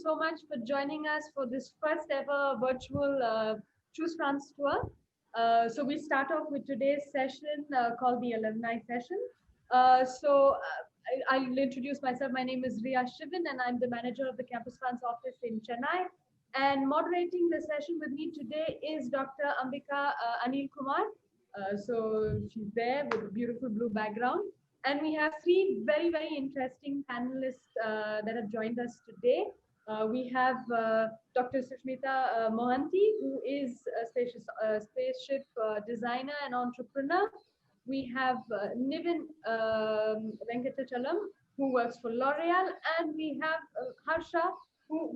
so much for joining us for this first ever virtual Choose France tour. So we start off with today's session called the Alumni Session. I'll introduce myself. My name is Niven and I'm the manager of the Campus France office in Chennai. And moderating the session with me today is Dr. Ambika Anil Kumar. So she's there with a beautiful blue background. And we have three very, very interesting panelists that have joined us today. We have Dr. Susmita Mohanty, who is a spaceship designer and entrepreneur. We have Niven Venkitachalam, who works for L'Oreal, and we have Harsha, who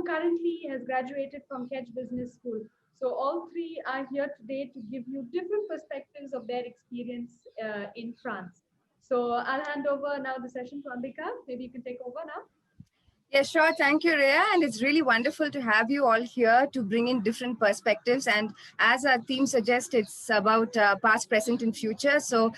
currently has graduated from KEDGE Business School. So all three are here today to give you different perspectives of their experience in France. So I'll hand over now the session to Ambika. Maybe you can take over now. Yeah, sure. Thank you, Rhea. And it's really wonderful to have you all here to bring in different perspectives. And as our theme suggests, it's about past, present, and future. So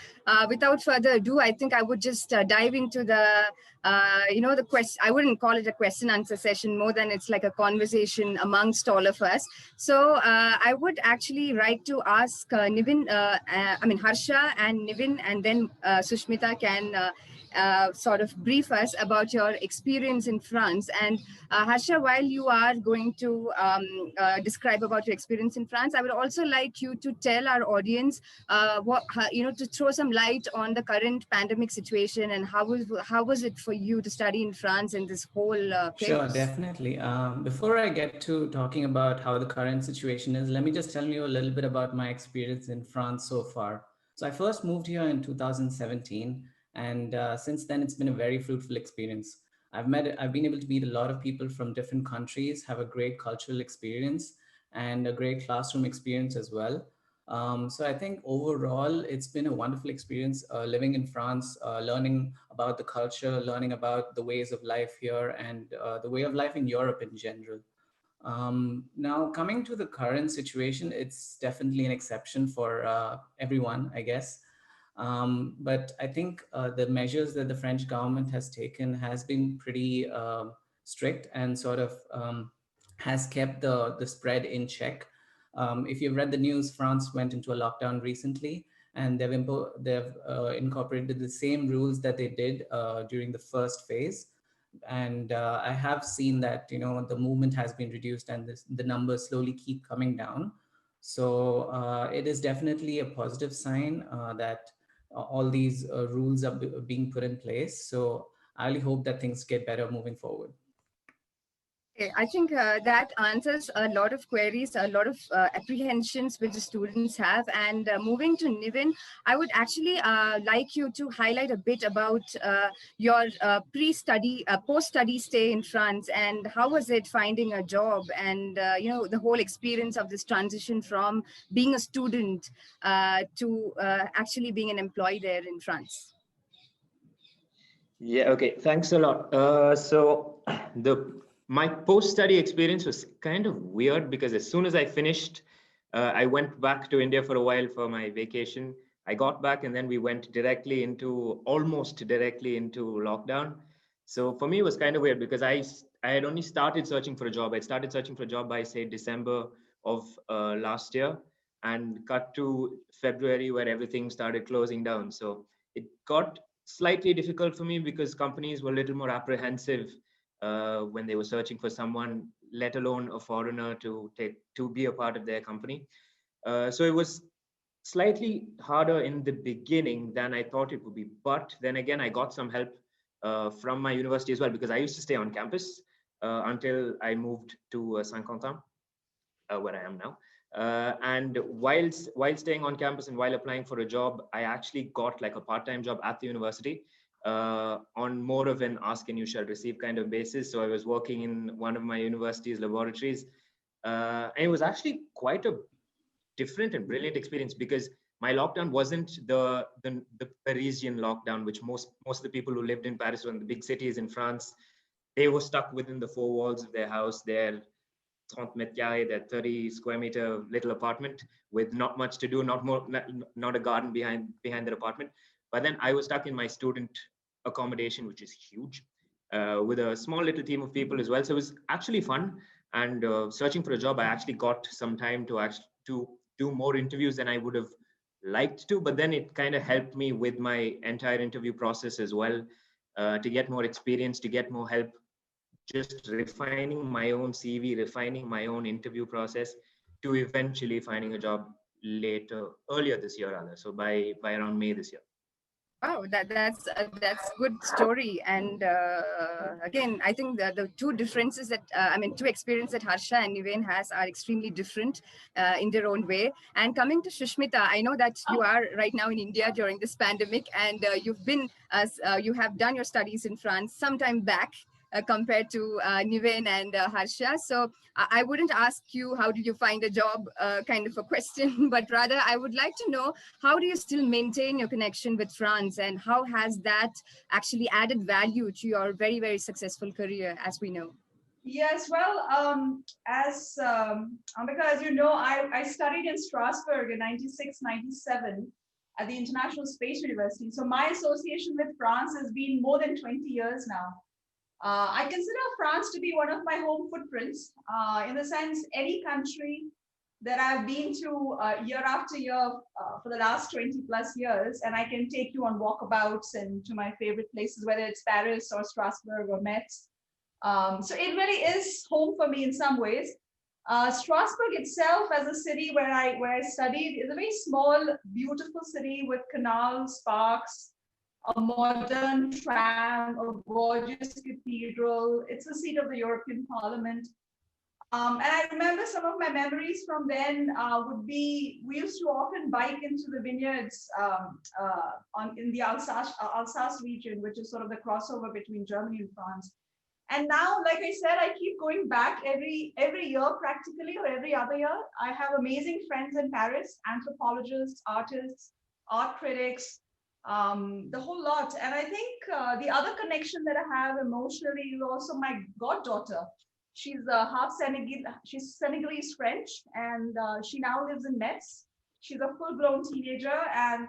without further ado, I think I would just dive into the question. I wouldn't call it a question answer session more than it's like a conversation amongst all of us. So I would actually like to ask Harsha and Niven, and then Susmita can sort of brief us about your experience in France. And Harsha, while you are going to describe about your experience in France, I would also like you to tell our audience, to throw some light on the current pandemic situation and how was it for you to study in France in this whole case? Sure, definitely. Before I get to talking about how the current situation is, let me just tell you a little bit about my experience in France so far. So I first moved here in 2017. And since then, it's been a very fruitful experience. I've been able to meet a lot of people from different countries, have a great cultural experience and a great classroom experience as well. So I think overall, it's been a wonderful experience living in France, learning about the culture, learning about the ways of life here and the way of life in Europe in general. Now, coming to the current situation, it's definitely an exception for everyone, I guess. But I think the measures that the French government has taken has been pretty strict and sort of has kept the spread in check. If you've read the news, France went into a lockdown recently, and they've incorporated the same rules that they did during the first phase. And I have seen that, the movement has been reduced and the numbers slowly keep coming down. So it is definitely a positive sign that all these rules are being put in place. So I really hope that things get better moving forward. Okay, I think that answers a lot of queries, a lot of apprehensions which the students have. And moving to Niven, I would actually like you to highlight a bit about your pre-study, post-study stay in France, and how was it finding a job, and the whole experience of this transition from being a student to actually being an employee there in France. Yeah, okay, thanks a lot. My post-study experience was kind of weird because as soon as I finished, I went back to India for a while for my vacation. I got back and then we went almost directly into lockdown. So for me, it was kind of weird because I had only started searching for a job. I started searching for a job by, say, December of last year, and cut to February where everything started closing down. So it got slightly difficult for me because companies were a little more apprehensive when they were searching for someone, let alone a foreigner to be a part of their company. So it was slightly harder in the beginning than I thought it would be. But then again, I got some help from my university as well, because I used to stay on campus until I moved to Saint-Quentin, where I am now. And while staying on campus and while applying for a job, I actually got like a part-time job at the university on more of an ask and you shall receive kind of basis. So I was working in one of my university's laboratories. And it was actually quite a different and brilliant experience because my lockdown wasn't the Parisian lockdown, which most of the people who lived in Paris or in the big cities in France, they were stuck within the four walls of their house, their 30 mètres carrés, their 30 square meter little apartment with not much to do, not a garden behind their apartment. But then I was stuck in my student accommodation, which is huge. with a small little team of people as well. So it was actually fun. And searching for a job, I actually got some time to do more interviews than I would have liked to. But then it kind of helped me with my entire interview process as well, to get more experience, to get more help, just refining my own CV, refining my own interview process, to eventually finding a job earlier this year rather. So by around May this year. Wow, that's good story. And again, I think the two differences that two experiences that Harsha and Niven has are extremely different in their own way. And coming to Susmita, I know that you are right now in India during this pandemic, and you have done your studies in France some time back. Compared to Niven and Harsha. So I wouldn't ask you how did you find a job kind of a question, but rather I would like to know how do you still maintain your connection with France, and how has that actually added value to your very, very successful career, as we know? Yes, well, Ambika, as you know, I studied in Strasbourg in 96, 97 at the International Space University. So my association with France has been more than 20 years now. I consider France to be one of my home footprints, in the sense any country that I've been to year after year for the last 20 plus years, and I can take you on walkabouts and to my favorite places, whether it's Paris or Strasbourg or Metz. So it really is home for me in some ways. Strasbourg itself, as a city where I studied, is a very small, beautiful city with canals, parks, a modern tram, a gorgeous cathedral. It's the seat of the European Parliament. And I remember some of my memories from then would be, we used to often bike into the vineyards in the Alsace region, which is sort of the crossover between Germany and France. And now, like I said, I keep going back every year practically, or every other year. I have amazing friends in Paris, anthropologists, artists, art critics, the whole lot. And I think the other connection that I have emotionally is also my goddaughter. She's half Senegalese, she's Senegalese French, and she now lives in Metz. She's a full-blown teenager and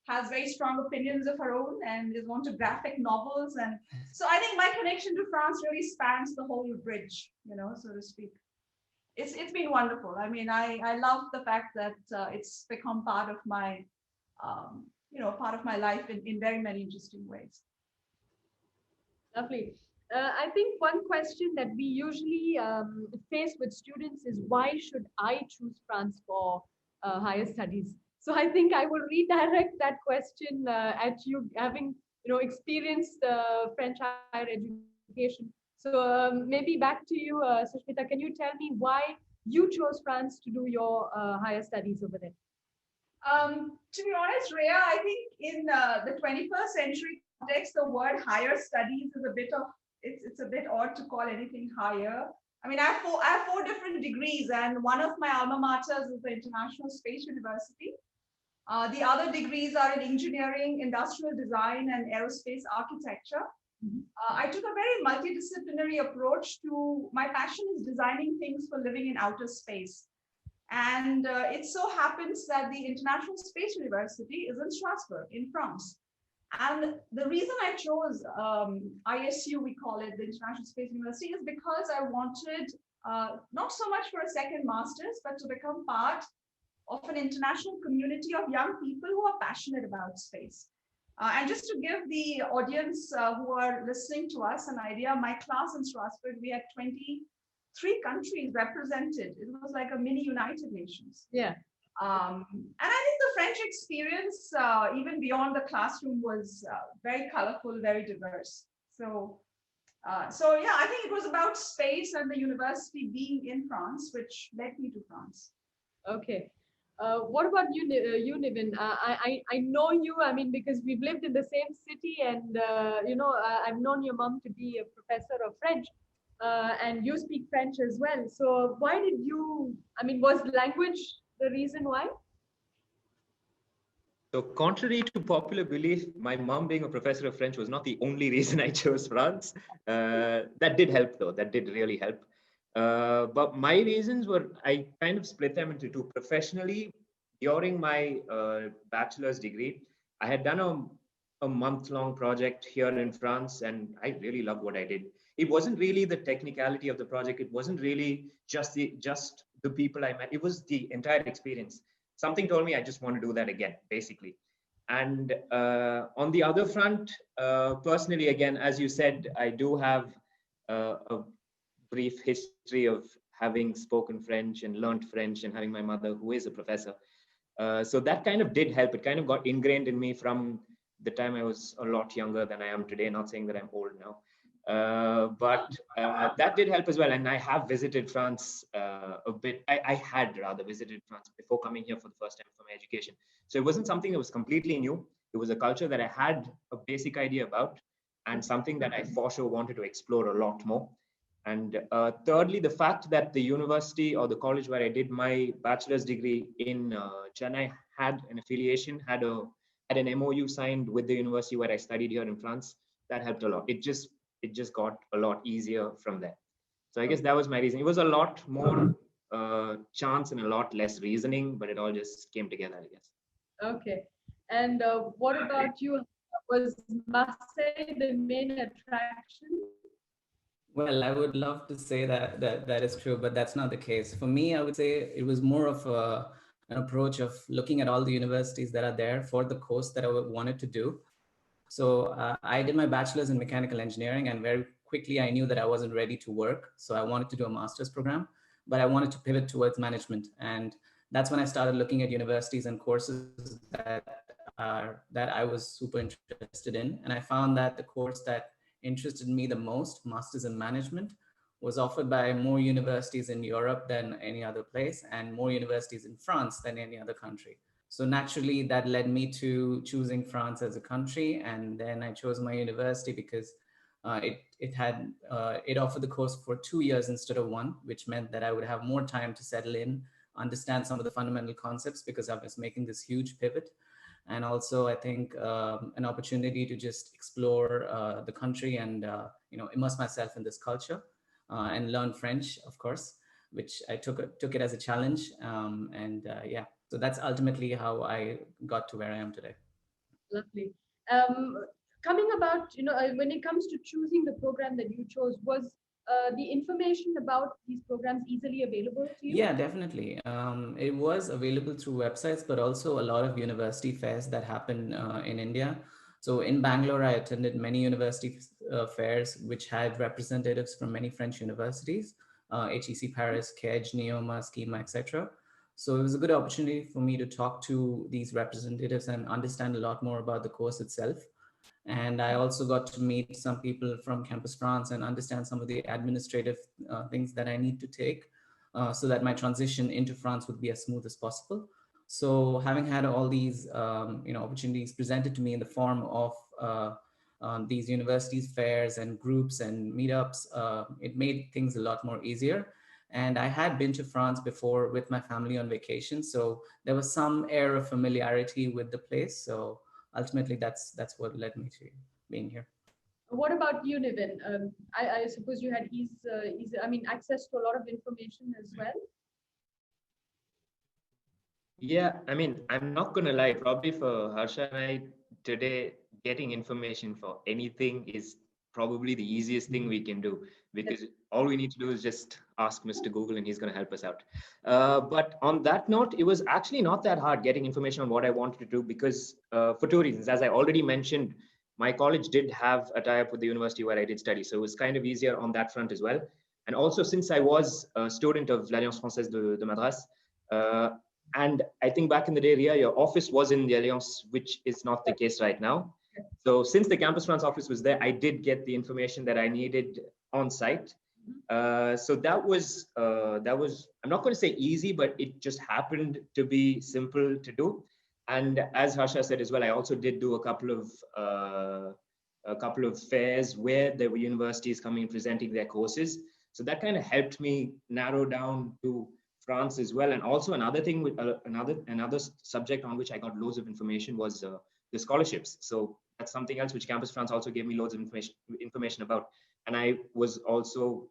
has very strong opinions of her own and is into graphic novels. And so I think my connection to France really spans the whole bridge, you know, so to speak. It's been wonderful. I mean, I love the fact that it's become part of my, part of my life in very many interesting ways. Lovely. I think one question that we usually face with students is, why should I choose France for higher studies? So I think I will redirect that question at you, having experienced French higher education. So maybe back to you, Susmita. Can you tell me why you chose France to do your higher studies over there? To be honest, Rhea, I think in the 21st century context, the word higher studies is a bit of, it's a bit odd to call anything higher. I mean, I have four different degrees, and one of my alma maters is the International Space University. The other degrees are in engineering, industrial design, and aerospace architecture. I took a very multidisciplinary approach to, my passion is designing things for living in outer space. And it so happens that the International Space University is in Strasbourg, in France. And the reason I chose ISU, we call it, the International Space University, is because I wanted, not so much for a second master's, but to become part of an international community of young people who are passionate about space. And just to give the audience who are listening to us an idea, my class in Strasbourg, we had 23 countries represented. It was like a mini United Nations. Yeah. And I think the French experience, even beyond the classroom, was very colorful, very diverse. So yeah, I think it was about space and the university being in France, which led me to France. Okay. What about you, Niven? I know you, I mean, because we've lived in the same city, and I've known your mom to be a professor of French, and you speak French as well. So why did you, I mean, was language the reason why? So contrary to popular belief, my mom being a professor of French was not the only reason I chose France. That did help though, that did really help. But my reasons were, I kind of split them into two. Professionally, during my bachelor's degree, I had done a month-long project here in France, and I really loved what I did. It wasn't really the technicality of the project. It wasn't really just the people I met. It was the entire experience. Something told me I just want to do that again, basically. And on the other front, personally, again, as you said, I do have a brief history of having spoken French and learned French, and having my mother who is a professor. So that kind of did help. It kind of got ingrained in me from the time I was a lot younger than I am today. Not saying that I'm old now, but that did help as well. And I have visited France a bit. I had rather visited France before coming here for the first time for my education. So it wasn't something that was completely new. It was a culture that I had a basic idea about, and something that I for sure wanted to explore a lot more. And thirdly, the fact that the university or the college where I did my bachelor's degree in Chennai had an affiliation, had an MOU signed with the university where I studied here in France, that helped a lot. It just got a lot easier from there. So I guess that was my reason. It was a lot more chance and a lot less reasoning, but it all just came together, I guess. Okay. And what about you? Was Marseille the main attraction? Well, I would love to say that is true, but that's not the case. For me, I would say it was more of an approach of looking at all the universities that are there for the course that I wanted to do. So I did my bachelor's in mechanical engineering, and very quickly I knew that I wasn't ready to work. So I wanted to do a master's program, but I wanted to pivot towards management. And that's when I started looking at universities and courses that I was super interested in. And I found that the course that interested me the most, Masters in Management, was offered by more universities in Europe than any other place, and more universities in France than any other country. So naturally, that led me to choosing France as a country. And then I chose my university because it offered the course for 2 years instead of 1, which meant that I would have more time to settle in, understand some of the fundamental concepts, because I was making this huge pivot. And also, I think an opportunity to just explore the country and immerse myself in this culture and learn French, of course, which I took it as a challenge. Yeah, so that's ultimately how I got to where I am today. Lovely. Coming about, when it comes to choosing the program that you chose, was the information about these programs easily available to you? Yeah, definitely. It was available through websites, but also a lot of university fairs that happen in India. So in Bangalore, I attended many university fairs, which had representatives from many French universities, HEC Paris, KEDGE, NEOMA, Schema, etc. So it was a good opportunity for me to talk to these representatives and understand a lot more about the course itself. And I also got to meet some people from Campus France and understand some of the administrative things that I need to take so that my transition into France would be as smooth as possible. So having had all these opportunities presented to me in the form of these universities, fairs and groups and meetups, it made things a lot more easier. And I had been to France before with my family on vacation, so there was some air of familiarity with the place. So ultimately, that's what led me to being here. What about you, Niven? I suppose you had access to a lot of information as well. Yeah, I'm not going to lie, probably for Harsha and I today, getting information for anything is probably the easiest thing we can do, because all we need to do is just ask Mr. Google and he's going to help us out. But on that note, it was actually not that hard getting information on what I wanted to do, because for 2 reasons. As I already mentioned, my college did have a tie-up with the university where I did study. So it was kind of easier on that front as well. And also, since I was a student of l'Alliance Française de Madras, and I think back in the day, Ria, your office was in the Alliance, which is not the case right now. So since the Campus France office was there, I did get the information that I needed on site. So that was, I'm not going to say easy, but it just happened to be simple to do. And as Harsha said as well, I also did do a couple of fairs where there were universities coming and presenting their courses. So that kind of helped me narrow down to France as well. And also another thing with another subject on which I got loads of information was the scholarships. So that's something else which Campus France also gave me loads of information about. And I was also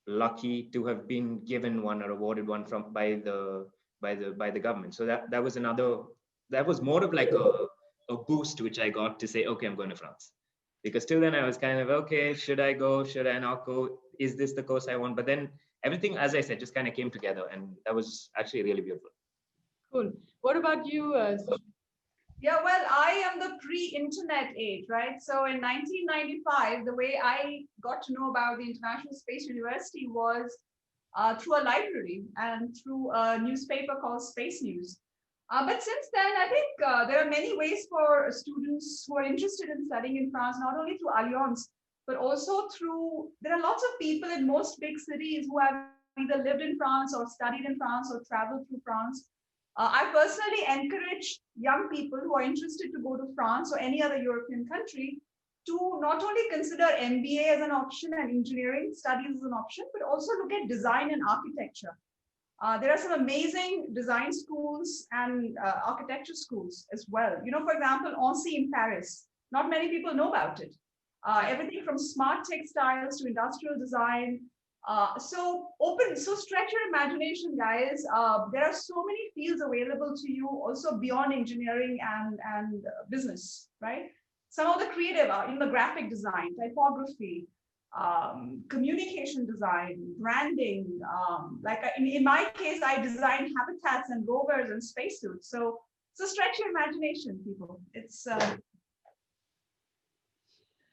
lucky to have been given one or awarded one by the government. So that was more of like a boost which I got to say, okay, I'm going to France. Because till then I was kind of, okay, should I go? Should I not go? Is this the course I want? But then everything, as I said, just kind of came together, and that was actually really beautiful. Cool. What about you, Yeah, well, I am the pre-internet age, right? So in 1995, the way I got to know about the International Space University was through a library and through a newspaper called Space News. But since then, I think there are many ways for students who are interested in studying in France, not only through Allianz, but also through, there are lots of people in most big cities who have either lived in France or studied in France or traveled through France. I personally encourage young people who are interested to go to France or any other European country to not only consider MBA as an option and engineering studies as an option, but also look at design and architecture. There are some amazing design schools and architecture schools as well. You know, for example, Annecy in Paris. Not many people know about it. Everything from smart textiles to industrial design. So stretch your imagination, guys. There are so many fields available to you also beyond engineering and business, right? Some of the creative, the graphic design, typography, communication design, branding. In my case, I designed habitats and rovers and spacesuits. So stretch your imagination, people. It's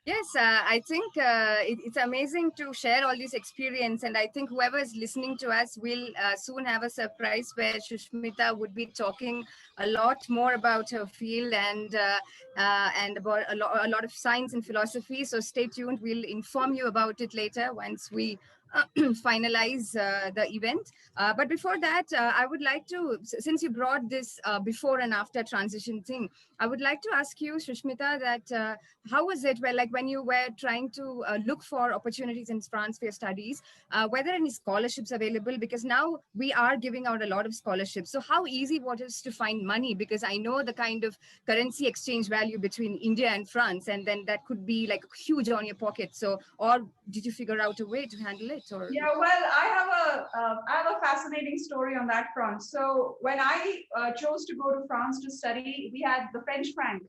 Yes, I think it's amazing to share all this experience, and I think whoever is listening to us will soon have a surprise where Susmita would be talking a lot more about her field and about a lot of science and philosophy. So stay tuned. We'll inform you about it later once we finalize the event. But before that, I would like to, since you brought this before and after transition thing, I would like to ask you, Susmita, that how was it when you were trying to look for opportunities in France for your studies, were there any scholarships available? Because now we are giving out a lot of scholarships. So how easy was it to find money? Because I know the kind of currency exchange value between India and France, and then that could be like huge on your pocket. So, or did you figure out a way to handle it? Or yeah, well, I have a fascinating story on that front. So when I chose to go to France to study, we had the French franc,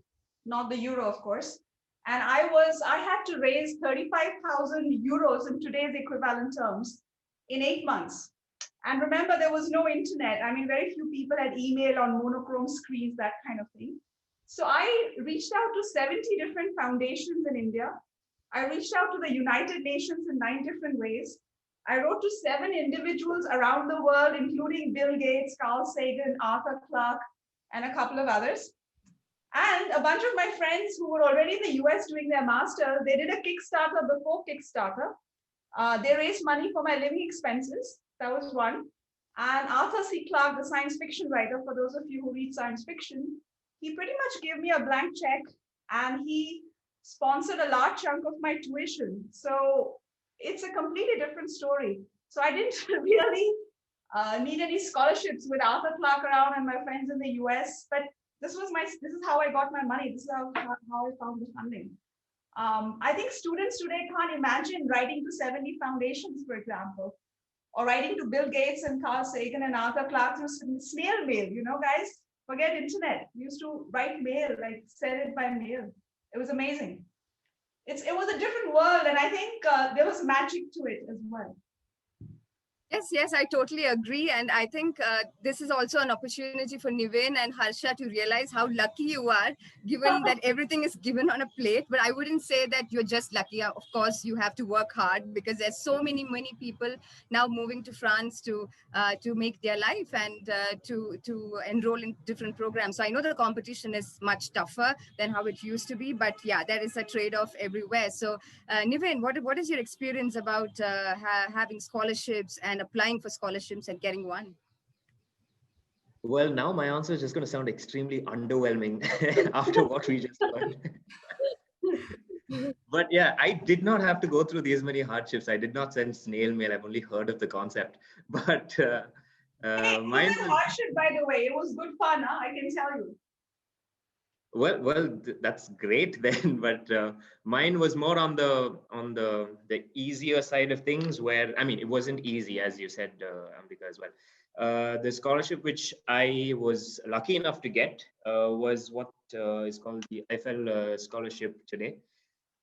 not the euro, of course. And I had to raise 35,000 euros in today's equivalent terms in 8 months. And remember, there was no internet. I mean, very few people had email on monochrome screens, that kind of thing. So I reached out to 70 different foundations in India. I reached out to the United Nations in 9 different ways. I wrote to 7 individuals around the world, including Bill Gates, Carl Sagan, Arthur Clarke, and a couple of others. And a bunch of my friends who were already in the US doing their master's, they did a Kickstarter before Kickstarter. They raised money for my living expenses. That was one. And Arthur C. Clarke, the science fiction writer, for those of you who read science fiction, he pretty much gave me a blank check and he sponsored a large chunk of my tuition. So it's a completely different story. So I didn't really need any scholarships with Arthur Clarke around and my friends in the US, but this is how I got my money. This is how I found the funding. I think students today can't imagine writing to 70 foundations, for example, or writing to Bill Gates and Carl Sagan and Arthur Clarke through snail mail. You know, guys, forget internet. We used to write mail, like send it by mail. It was amazing. It was a different world, and I think there was magic to it as well. Yes, I totally agree. And I think this is also an opportunity for Niven and Harsha to realize how lucky you are, given that everything is given on a plate. But I wouldn't say that you're just lucky. Of course, you have to work hard because there's so many people now moving to France to make their life and to enroll in different programs. So I know the competition is much tougher than how it used to be. But yeah, there is a trade-off everywhere. So Niven, what is your experience about having scholarships and applying for scholarships and getting one? Well, now my answer is just going to sound extremely underwhelming after what we just learned. But yeah, I did not have to go through these many hardships. I did not send snail mail. I've only heard of the concept. But mine was hardship, by the way. It was good fun, huh? I can tell you. That's great then. But mine was more on the easier side of things. Where I mean, it wasn't easy, as you said, Ambika, as well. The scholarship which I was lucky enough to get was what is called the Eiffel Scholarship today.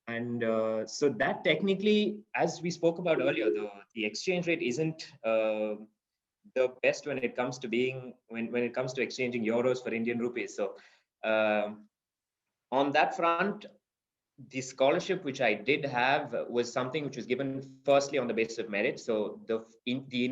And so that technically, as we spoke about earlier, the exchange rate isn't the best when it comes to when it comes to exchanging euros for Indian rupees. So on that front, the scholarship which I did have was something which was given firstly on the basis of merit. So the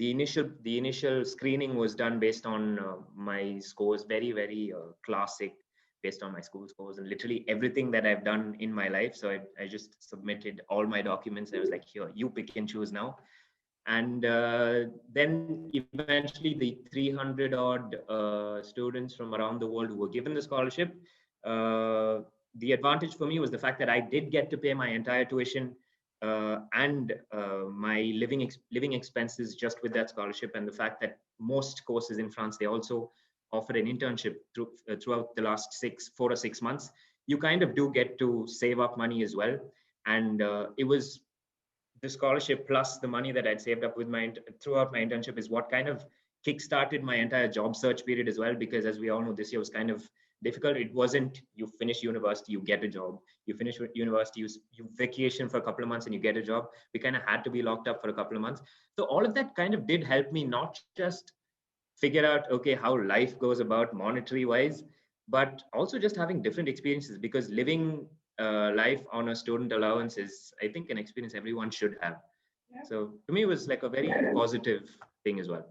initial screening was done based on my scores, very classic, based on my school scores and literally everything that I've done in my life. So I just submitted all my documents. I was like, here, you pick and choose now. And then eventually the 300 odd students from around the world who were given the scholarship, the advantage for me was the fact that I did get to pay my entire tuition and my living expenses just with that scholarship. And the fact that most courses in France, they also offer an internship throughout the last 4 or 6 months. You kind of do get to save up money as well. And it was the scholarship plus the money that I'd saved up with throughout my internship is what kind of kickstarted my entire job search period as well. Because as we all know, this year was kind of difficult. It wasn't you finish university, you get a job. You finish university, you vacation for a couple of months and you get a job. We kind of had to be locked up for a couple of months. So all of that kind of did help me not just figure out, okay, how life goes about monetary wise, but also just having different experiences, because living life on a student allowance is, I think, an experience everyone should have. Yeah. So to me, it was like a very positive thing as well.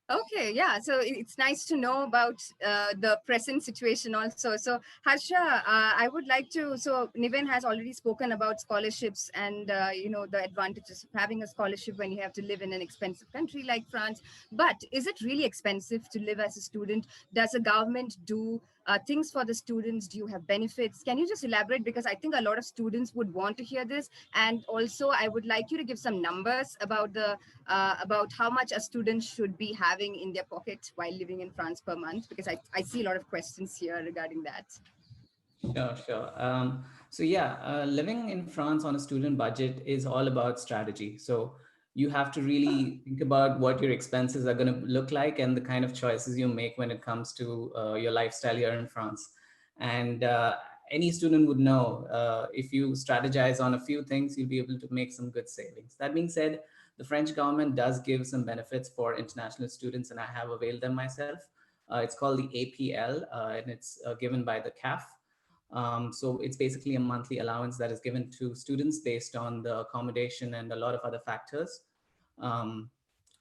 Okay, yeah. So it's nice to know about the present situation also. So Harsha, I would like to, so Niven has already spoken about scholarships and, the advantages of having a scholarship when you have to live in an expensive country like France. But is it really expensive to live as a student? Does the government do things for the students? Do you have benefits? Can you just elaborate? Because I think a lot of students would want to hear this. And also, I would like you to give some numbers about about how much a student should be having in their pocket while living in France per month, because I see a lot of questions here regarding that. Sure. So yeah, living in France on a student budget is all about strategy. So you have to really think about what your expenses are going to look like and the kind of choices you make when it comes to your lifestyle here in France. And any student would know if you strategize on a few things, you'll be able to make some good savings. That being said, the French government does give some benefits for international students, and I have availed them myself. It's called the APL, and it's given by the CAF. So it's basically a monthly allowance that is given to students based on the accommodation and a lot of other factors.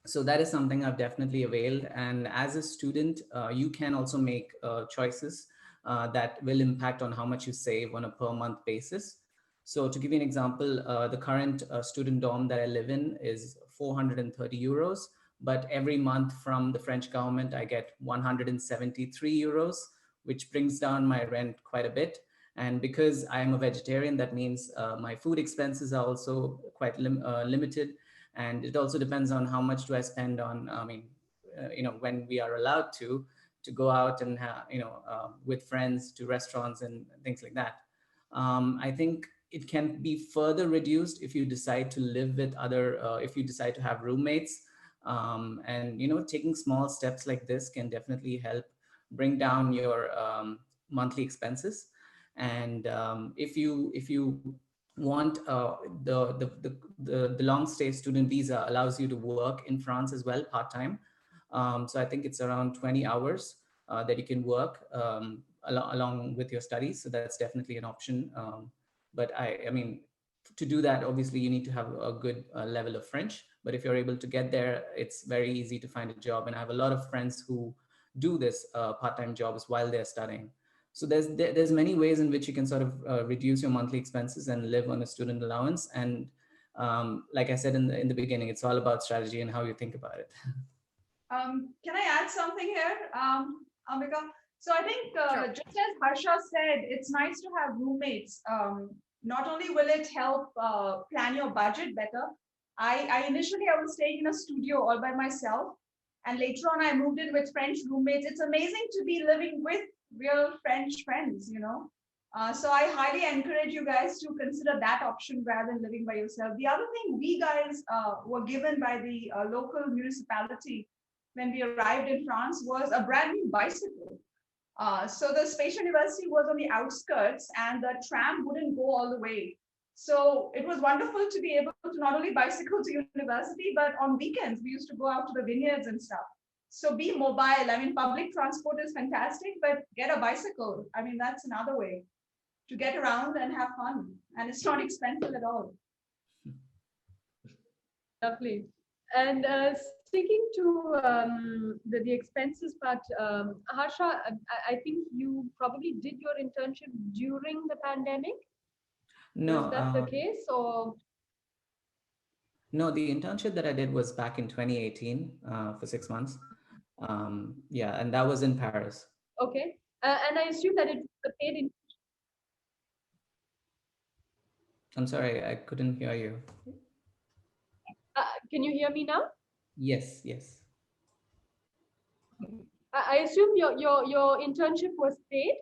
So that is something I've definitely availed. And as a student, you can also make choices that will impact on how much you save on a per month basis. So to give you an example, the current student dorm that I live in is 430 euros, but every month from the French government, I get 173 euros, which brings down my rent quite a bit. And because I'm a vegetarian, that means my food expenses are also quite limited. And it also depends on how much do I spend on, when we are allowed to go out and, with friends to restaurants and things like that. I think it can be further reduced if you decide to live with if you decide to have roommates. And, taking small steps like this can definitely help bring down your monthly expenses. And if you want the long stay student visa allows you to work in France as well part-time. So I think it's around 20 hours that you can work along with your studies. So that's definitely an option. But I mean, to do that, obviously you need to have a good level of French. But if you're able to get there, it's very easy to find a job. And I have a lot of friends who do this part-time jobs while they're studying. So there's many ways in which you can sort of reduce your monthly expenses and live on a student allowance. And like I said in the beginning, it's all about strategy and how you think about it. Can I add something here, Ambika? So I think Sure. just as Harsha said, it's nice to have roommates. Not only will it help plan your budget better, I initially was staying in a studio all by myself. And later on, I moved in with French roommates. It's amazing to be living with real French friends, you know. So I highly encourage you guys to consider that option rather than living by yourself. The other thing we guys were given by the local municipality when we arrived in France was a brand new bicycle. So the Space University was on the outskirts and the tram wouldn't go all the way. So it was wonderful to be able to not only bicycle to university, but on weekends, we used to go out to the vineyards and stuff. So be mobile. I mean, public transport is fantastic, but get a bicycle. I mean, that's another way to get around and have fun. And it's not expensive at all. Lovely. And sticking to the expenses part, Harsha, I think you probably did your internship during the pandemic. No, is that the case, or? No, the internship that I did was back in 2018 for 6 months. Yeah, and that was in Paris. Okay. And I assume that it was a paid internship. I'm sorry, I couldn't hear you. Can you hear me now? Yes, yes. I assume your internship was paid?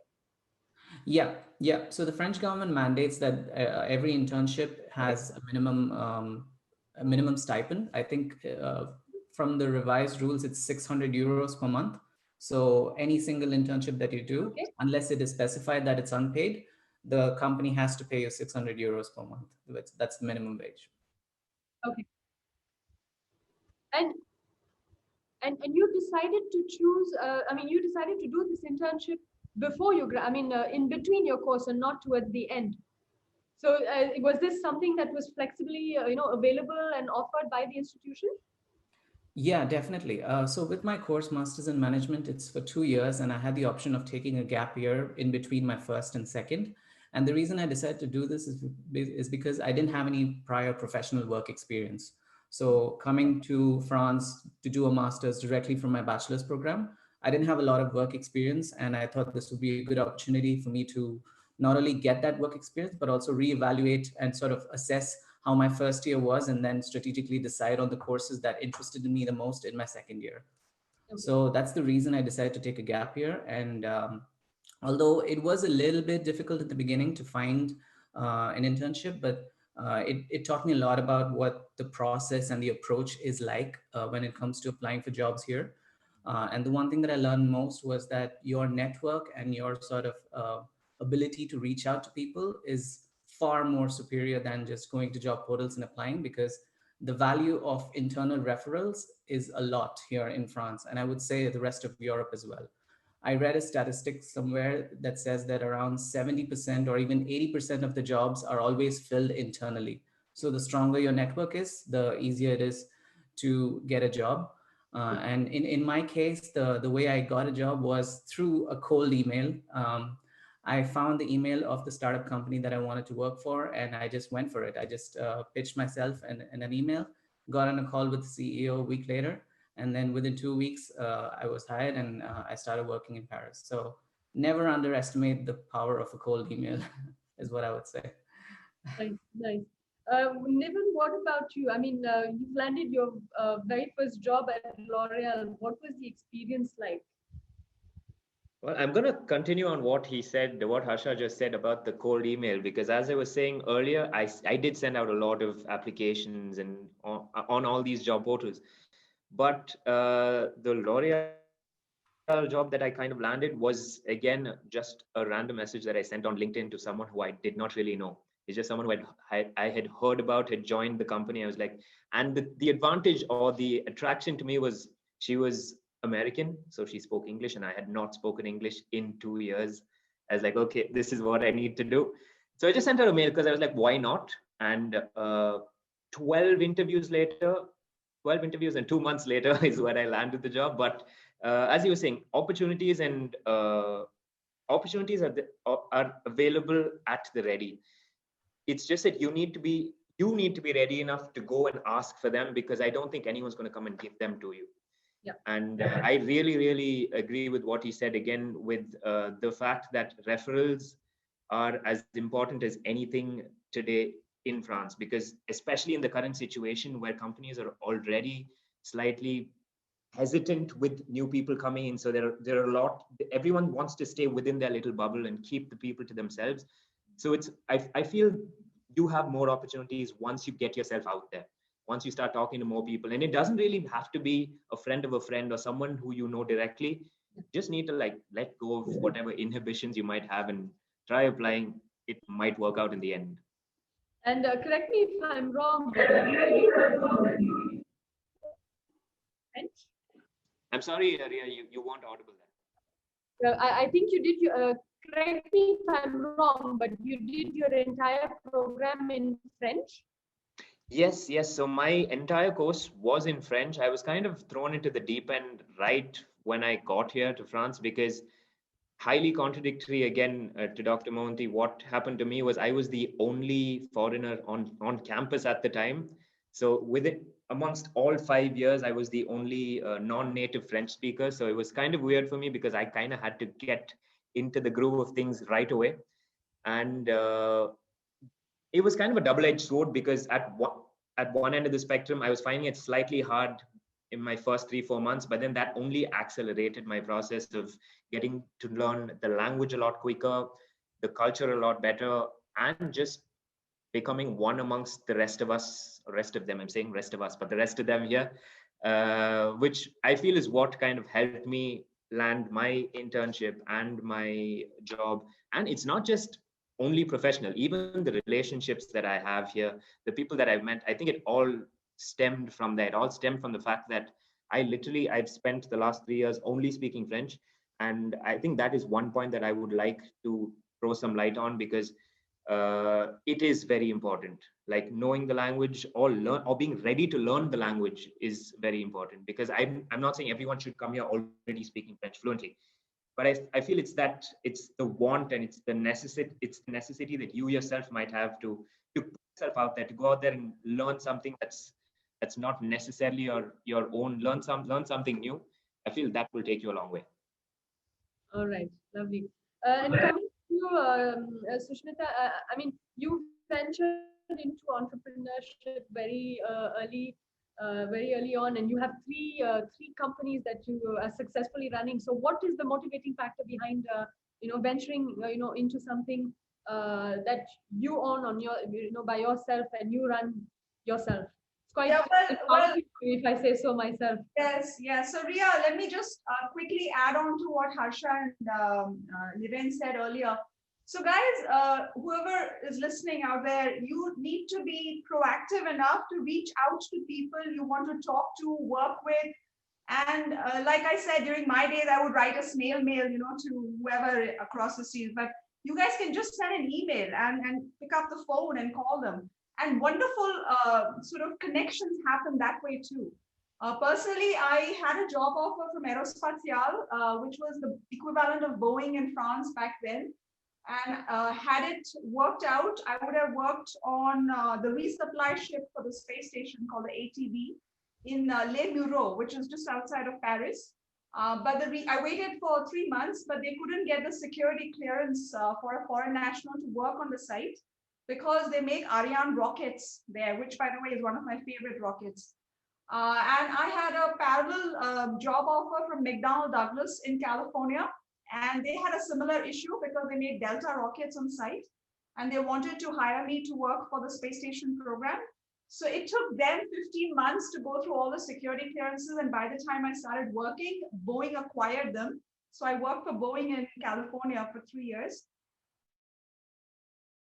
Yeah, yeah. So the French government mandates that every internship has a minimum stipend. I think from the revised rules, it's 600 euros per month. So any single internship that you do, Okay, unless it is specified that it's unpaid, the company has to pay you 600 euros per month. That's the minimum wage. okay. And you decided to choose, I mean, you decided to do this internship before you, in between your course and not towards the end. So was this something that was flexibly, available and offered by the institution? Yeah, definitely. So with my course, Masters in Management, it's for 2 years, and I had the option of taking a gap year in between my first and second. And the reason I decided to do this is because I didn't have any prior professional work experience. So coming to France to do a master's directly from my bachelor's program, I didn't have a lot of work experience, and I thought this would be a good opportunity for me to not only get that work experience, but also reevaluate and sort of assess how my first year was, and then strategically decide on the courses that interested me the most in my second year. Okay. So that's the reason I decided to take a gap year. And although it was a little bit difficult at the beginning to find an internship, but it taught me a lot about what the process and the approach is like when it comes to applying for jobs here. And the one thing that I learned most was that your network and your sort of ability to reach out to people is far more superior than just going to job portals and applying, because the value of internal referrals is a lot here in France, and I would say the rest of Europe as well. I read a statistic somewhere that says that around 70% or even 80% of the jobs are always filled internally. So the stronger your network is, the easier it is to get a job. And in my case, the way I got a job was through a cold email. I found the email of the startup company that I wanted to work for, and I just went for it. I just pitched myself in an email, got on a call with the CEO a week later, and then within 2 weeks, I was hired, and I started working in Paris. So never underestimate the power of a cold email, is what I would say. Nice, nice. Niven, what about you? I mean, you've landed your very first job at L'Oreal. What was the experience like? Well, I'm going to continue on what he said, what Harsha just said about the cold email, because as I was saying earlier, I did send out a lot of applications and on all these job portals. But the L'Oreal job that I kind of landed was, again, just a random message that I sent on LinkedIn to someone who I did not really know. It's just someone who I had heard about, had joined the company. I was like, and the advantage or the attraction to me was she was American, so she spoke English, and I had not spoken English in 2 years. I was like, okay, this is what I need to do. So I just sent her a mail because I was like, why not? And 12 interviews and 2 months later is when I landed the job. But as you were saying, opportunities are available at the ready. It's just that you need to be ready enough to go and ask for them, because I don't think anyone's going to come and give them to you. Yeah. And I really, really agree with what he said again, with the fact that referrals are as important as anything today in France, because especially in the current situation where companies are already slightly hesitant with new people coming in. So there are a lot, everyone wants to stay within their little bubble and keep the people to themselves. So I feel you have more opportunities once you get yourself out there, once you start talking to more people. And it doesn't really have to be a friend of a friend or someone who you know directly. You just need to like let go of whatever inhibitions you might have and try applying. It might work out in the end. And correct me if I'm wrong, but French? I'm sorry, Ria, you weren't audible there. I think you did, correct me if I'm wrong, but you did your entire program in French? Yes. So my entire course was in French. I was kind of thrown into the deep end right when I got here to France, because highly contradictory again to Dr. Mohanty, what happened to me was I was the only foreigner on campus at the time. So with it, amongst all 5 years, I was the only non-native French speaker. So it was kind of weird for me because I kind of had to get into the groove of things right away. And it was kind of a double-edged sword, because at one end of the spectrum, I was finding it slightly hard in my first 3-4 months, but then that only accelerated my process of getting to learn the language a lot quicker, the culture a lot better, and just becoming one amongst the rest of us, rest of them. I'm saying rest of us, but the rest of them here, which I feel is what kind of helped me land my internship and my job. And it's not just only professional, even the relationships that I have here, the people that I've met, I think it all stemmed from that. It all stemmed from the fact that I've spent the last 3 years only speaking French. And I think that is one point that I would like to throw some light on, because it is very important. Like knowing the language or being ready to learn the language is very important, because I'm not saying everyone should come here already speaking French fluently. But I feel it's the want and it's the necessity that you yourself might have to put yourself out there, to go out there and learn something that's not necessarily your own. Learn something new. I feel that will take you a long way. All right, lovely. And coming to Susmita, I mean, you ventured into entrepreneurship very early on, and you have three companies that you are successfully running. So, what is the motivating factor behind venturing into something that you own on your by yourself and you run yourself? It's quite if I say so myself. Yes. So Ria, let me just quickly add on to what Harsha and Niven said earlier. So guys, whoever is listening out there, you need to be proactive enough to reach out to people you want to talk to, work with. And like I said, during my days, I would write a snail mail, to whoever across the seas. But you guys can just send an email and pick up the phone and call them. And wonderful sort of connections happen that way too. Personally, I had a job offer from Aerospatiale, which was the equivalent of Boeing in France back then. And had it worked out, I would have worked on the resupply ship for the space station called the ATV in Les Mureaux, which is just outside of Paris. But I waited for 3 months, but they couldn't get the security clearance for a foreign national to work on the site, because they make Ariane rockets there, which by the way is one of my favorite rockets. And I had a parallel job offer from McDonnell Douglas in California. And they had a similar issue because they made Delta rockets on site and they wanted to hire me to work for the space station program. So it took them 15 months to go through all the security clearances. And by the time I started working, Boeing acquired them. So I worked for Boeing in California for 3 years.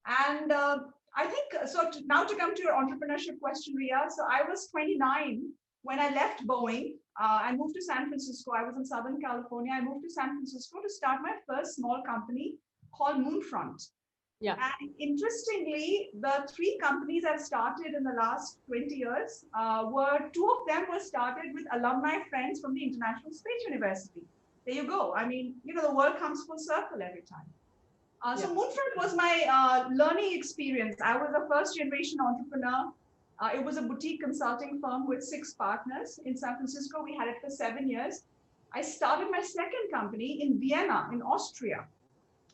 And I think, so now to come to your entrepreneurship question, Ria. So I was 29 when I left Boeing and moved to San Francisco. I was in Southern California. I moved to San Francisco to start my first small company called Moonfront. Yeah. And interestingly, the 3 companies I've started in the last 20 years were 2 of them were started with alumni friends from the International Space University. There you go. I mean, the world comes full circle every time. So Moonfront was my learning experience. I was a first generation entrepreneur. It was a boutique consulting firm with 6 partners in San Francisco. We had it for 7 years. I started my second company in Vienna, in Austria.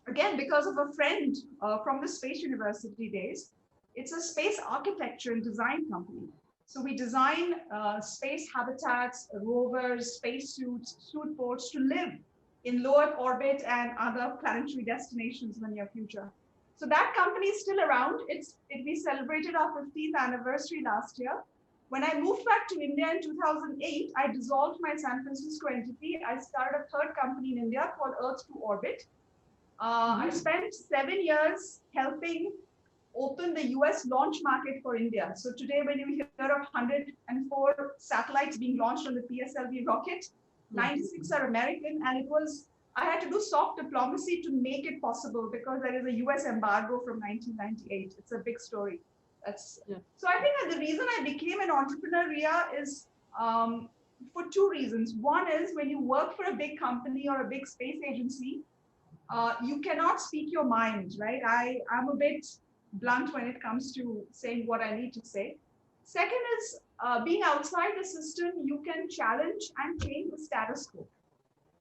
Again, because of a friend from the Space University days. It's a space architecture and design company. So we design space habitats, rovers, spacesuits, suit ports to live in low Earth orbit and other planetary destinations in the near future. So that company is still around. We celebrated our 15th anniversary last year. When I moved back to India in 2008, I dissolved my San Francisco entity. I started a third company in India called Earth to Orbit. I spent 7 years helping open the US launch market for India. So today, when you hear of 104 satellites being launched on the PSLV rocket, 96 are American, and I had to do soft diplomacy to make it possible because there is a US embargo from 1998. It's a big story. So I think that the reason I became an entrepreneur, Ria, is for two reasons. One is when you work for a big company or a big space agency, you cannot speak your mind, right? I'm a bit blunt when it comes to saying what I need to say. Second is being outside the system, you can challenge and change the status quo.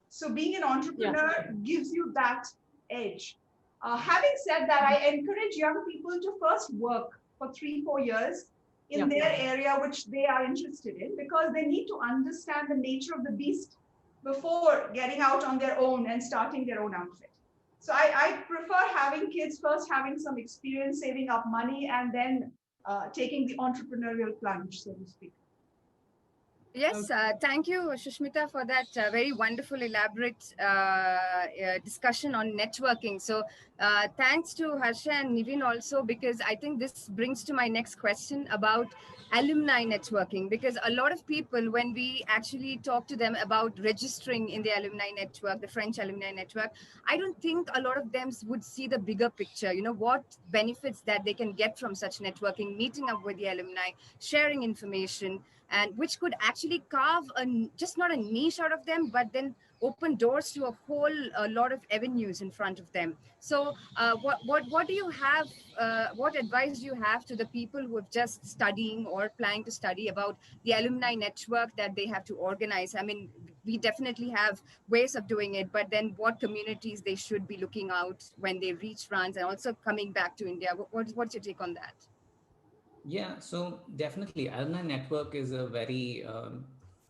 So being an entrepreneur gives you that edge. Having said that, I encourage young people to first work for 3-4 years in their area which they are interested in, because they need to understand the nature of the beast before getting out on their own and starting their own outfit. So I prefer having kids first having some experience, saving up money, and then taking the entrepreneurial plunge, so to speak. Yes, thank you, Susmita, for that very wonderful, elaborate discussion on networking. So thanks to Harsha and Niven also, because I think this brings to my next question about alumni networking, because a lot of people, when we actually talk to them about registering in the alumni network, the French alumni network, I don't think a lot of them would see the bigger picture, you know, what benefits that they can get from such networking, meeting up with the alumni, sharing information, and which could actually carve just not a niche out of them, but then open doors to a lot of avenues in front of them. So what do you have, what advice do you have to the people who have just studying or planning to study about the alumni network that they have to organize? I mean, we definitely have ways of doing it, but then what communities they should be looking out when they reach France and also coming back to India? What's your take on that? Yeah, so definitely, Alumni Network is a very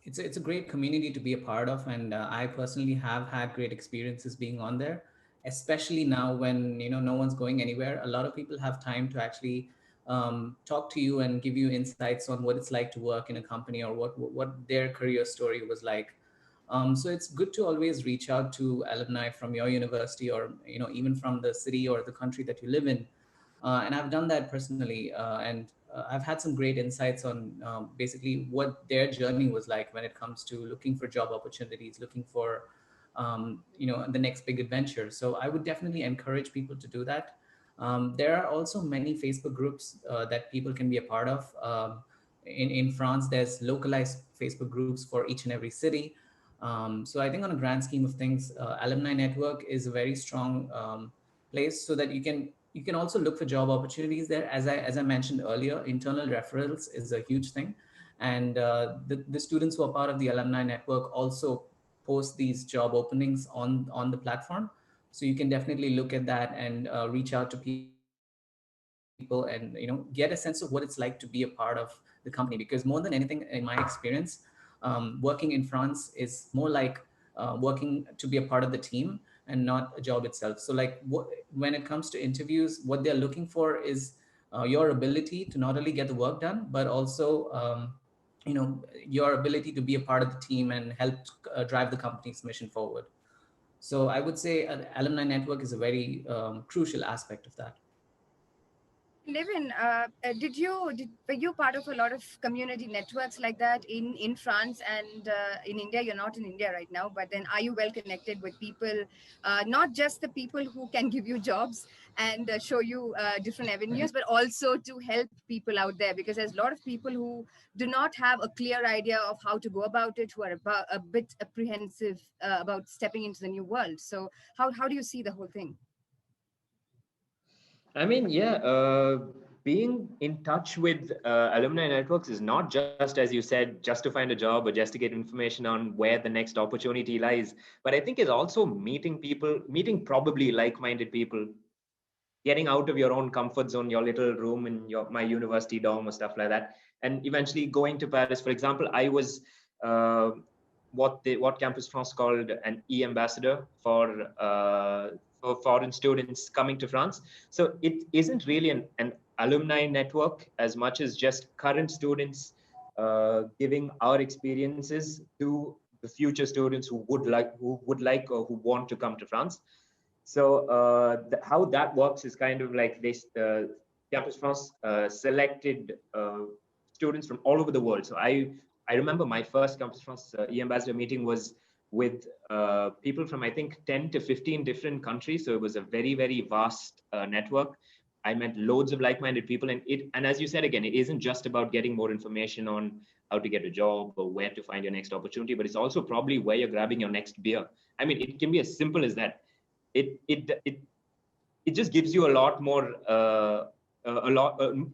it's a great community to be a part of, and I personally have had great experiences being on there, especially now when no one's going anywhere. A lot of people have time to actually talk to you and give you insights on what it's like to work in a company or what their career story was like. So it's good to always reach out to alumni from your university or even from the city or the country that you live in. And I've done that personally, and I've had some great insights on basically what their journey was like when it comes to looking for job opportunities, looking for the next big adventure. So I would definitely encourage people to do that. There are also many Facebook groups that people can be a part of. In France, there's localized Facebook groups for each and every city. So I think on a grand scheme of things, Alumni Network is a very strong place so that you can also look for job opportunities there. As I mentioned earlier, internal referrals is a huge thing. And the students who are part of the Alumni Network also post these job openings on the platform. So you can definitely look at that and reach out to people and get a sense of what it's like to be a part of the company. Because more than anything, in my experience, working in France is more like working to be a part of the team and not a job itself. So like when it comes to interviews, what they're looking for is your ability to not only get the work done, but also your ability to be a part of the team and help drive the company's mission forward. So I would say an alumni network is a very crucial aspect of that. Niven, were you part of a lot of community networks like that in France and in India? You're not in India right now, but then are you well connected with people, not just the people who can give you jobs and show you different avenues, but also to help people out there? Because there's a lot of people who do not have a clear idea of how to go about it, who are a bit apprehensive about stepping into the new world. So how do you see the whole thing? I mean, being in touch with alumni networks is not just, as you said, just to find a job or just to get information on where the next opportunity lies, but I think is also meeting people, meeting probably like-minded people, getting out of your own comfort zone, your little room in my university dorm or stuff like that, and eventually going to Paris. For example, I was what Campus France called an e-ambassador for foreign students coming to France. So it isn't really an alumni network as much as just current students giving our experiences to the future students who would like or who want to come to France. So how that works is kind of like this: Campus France selected students from all over the world. So I remember my first Campus France e-ambassador meeting was with people from, I think, 10 to 15 different countries. So it was a very, very vast network. I met loads of like-minded people, and as you said, again, it isn't just about getting more information on how to get a job or where to find your next opportunity, but it's also probably where you're grabbing your next beer. I mean, it can be as simple as that. It just gives you a lot more,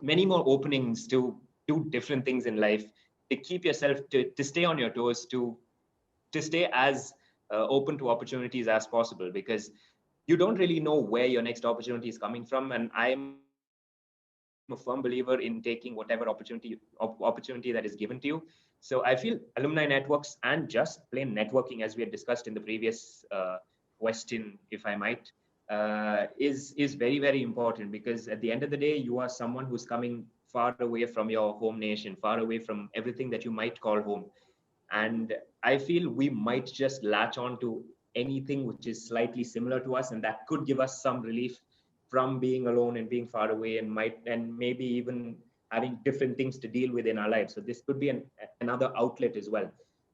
many more openings to do different things in life, to keep yourself, to stay on your toes, to stay as open to opportunities as possible, because you don't really know where your next opportunity is coming from. And I'm a firm believer in taking whatever opportunity that is given to you. So I feel alumni networks and just plain networking, as we had discussed in the previous question, if I might, is very, very important, because at the end of the day, you are someone who's coming far away from your home nation, far away from everything that you might call home. And I feel we might just latch on to anything which is slightly similar to us, and that could give us some relief from being alone and being far away, and maybe even having different things to deal with in our lives. So this could be another outlet as well.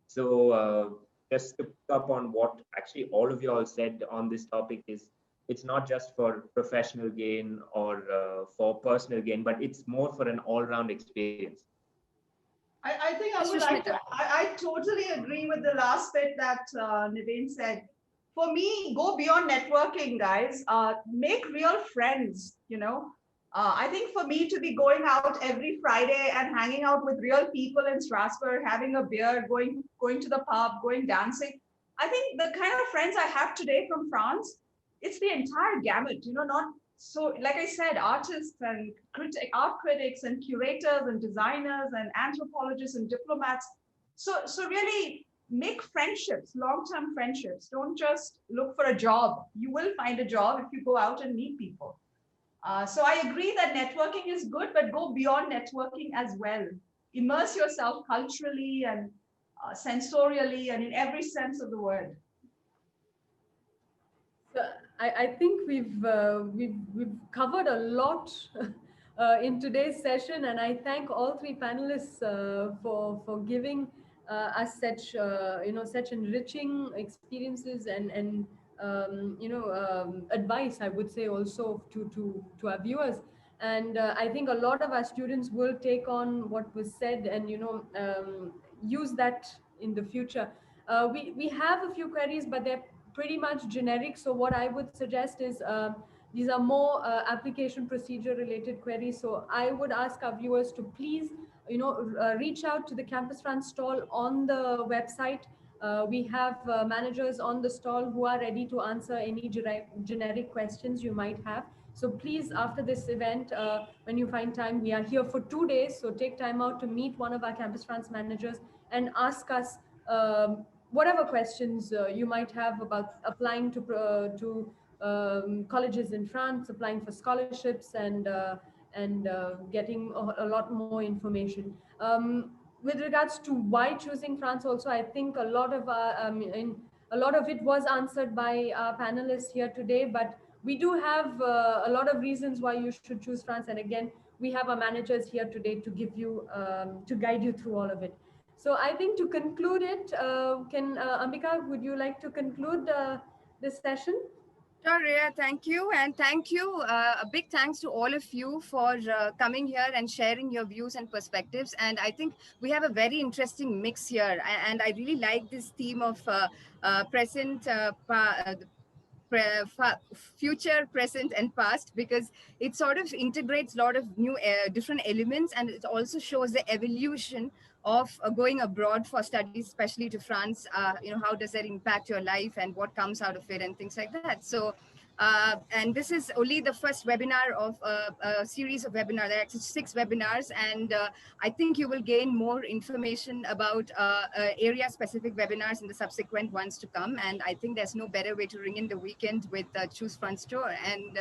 So just to pick up on what actually all of you all said on this topic, is it's not just for professional gain or for personal gain, but it's more for an all-round experience. I think I would like to, I totally agree with the last bit that Niven said. For me, go beyond networking, guys. Make real friends, you know. I think for me to be going out every Friday and hanging out with real people in Strasbourg, having a beer, going to the pub, going dancing, I think the kind of friends I have today from France, it's the entire gamut, you know, not so, like I said, artists and art critics and curators and designers and anthropologists and diplomats. So really make friendships, long-term friendships. Don't just look for a job. You will find a job if you go out and meet people. So I agree that networking is good, but go beyond networking as well. Immerse yourself culturally and sensorially and in every sense of the word. So I think we've covered a lot in today's session, and I thank all three panelists for giving us such such enriching experiences and advice, I would say, also to our viewers. And I think a lot of our students will take on what was said and use that in the future. We have a few queries, but they're pretty much generic. So what I would suggest is these are more application procedure related queries. So I would ask our viewers to please, reach out to the Campus France stall on the website. We have managers on the stall who are ready to answer any generic questions you might have. So please, after this event, when you find time, we are here for 2 days. So take time out to meet one of our Campus France managers and ask us whatever questions you might have about applying to colleges in France, applying for scholarships, and getting a lot more information. With regards to why choosing France, also, I think a lot of a lot of it was answered by our panelists here today, but we do have a lot of reasons why you should choose France. And again, we have our managers here today to give you, to guide you through all of it. So I think to conclude it, Ambika, would you like to conclude this session? Sure, Rhea, thank you. And thank you. A big thanks to all of you for coming here and sharing your views and perspectives. And I think we have a very interesting mix here. And I really like this theme of present, future, present, and past, because it sort of integrates a lot of new different elements, and it also shows the evolution of going abroad for studies, especially to France. How does that impact your life and what comes out of it and things like that. So And this is only the first webinar of a series of webinars. There are actually 6 webinars, and I think you will gain more information about area-specific webinars in the subsequent ones to come. And I think there's no better way to ring in the weekend with Choose Front Store. And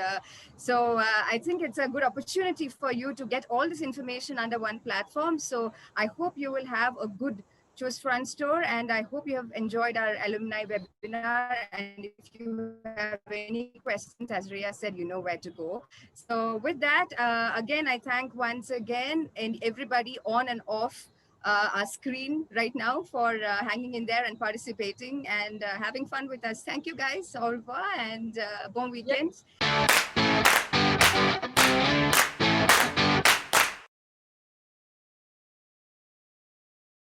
so I think it's a good opportunity for you to get all this information under one platform. So I hope you will have a good Choose Front Store, and I hope you have enjoyed our alumni webinar. And if you have any questions, as Rhea said, you know where to go. So with that, again, I thank once again and everybody on and off our screen right now for hanging in there and participating and having fun with us. Thank you guys. Au revoir and bon weekend. Yep.